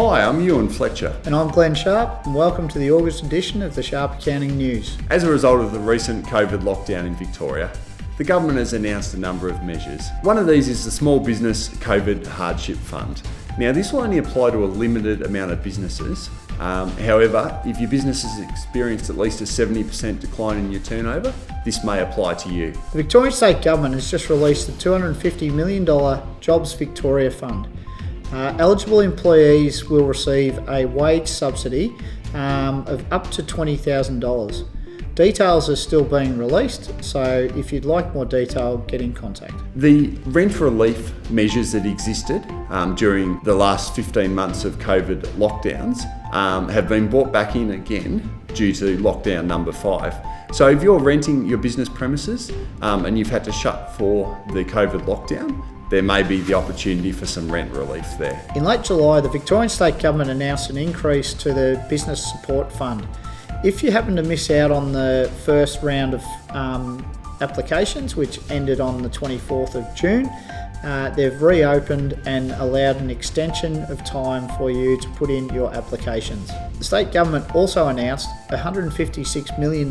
Hi, I'm Ewan Fletcher. And I'm Glenn Sharp, and welcome to the August edition of the Sharp Accounting News. As a result of the recent COVID lockdown in Victoria, the government has announced a number of measures. One of these is the Small Business COVID Hardship Fund. Now, this will only apply to a limited amount of businesses. However, if your business has experienced at least a 70% decline in your turnover, this may apply to you. The Victorian State Government has just released the $250 million Jobs Victoria Fund. Eligible employees will receive a wage subsidy of up to $20,000. Details are still being released, so if you'd like more detail, get in contact. The rent relief measures that existed during the last 15 months of COVID lockdowns have been brought back in again due to lockdown number 5. So if you're renting your business premises and you've had to shut for the COVID lockdown, there may be the opportunity for some rent relief there. In late July, the Victorian State Government announced an increase to the Business Support Fund. If you happen to miss out on the first round of applications, which ended on the 24th of June, they've reopened and allowed an extension of time for you to put in your applications. The state government also announced a $156 million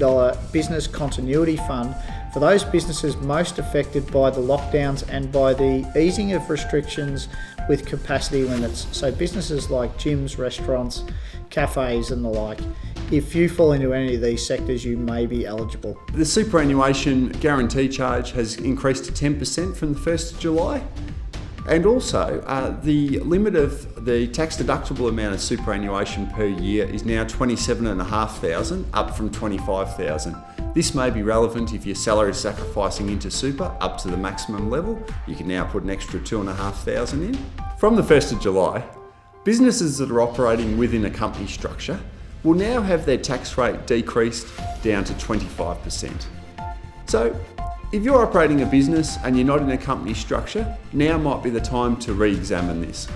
business continuity fund for those businesses most affected by the lockdowns and by the easing of restrictions with capacity limits. So businesses like gyms, restaurants, cafes and the like. If you fall into any of these sectors, you may be eligible. The superannuation guarantee charge has increased to 10% from the 1st of July. And also, the limit of the tax deductible amount of superannuation per year is now $27,500, up from $25,000. This may be relevant if your salary is sacrificing into super up to the maximum level. You can now put an extra $2,500 in. From the 1st of July, businesses that are operating within a company structure will now have their tax rate decreased down to 25%. So, if you're operating a business and you're not in a company structure, now might be the time to re-examine this.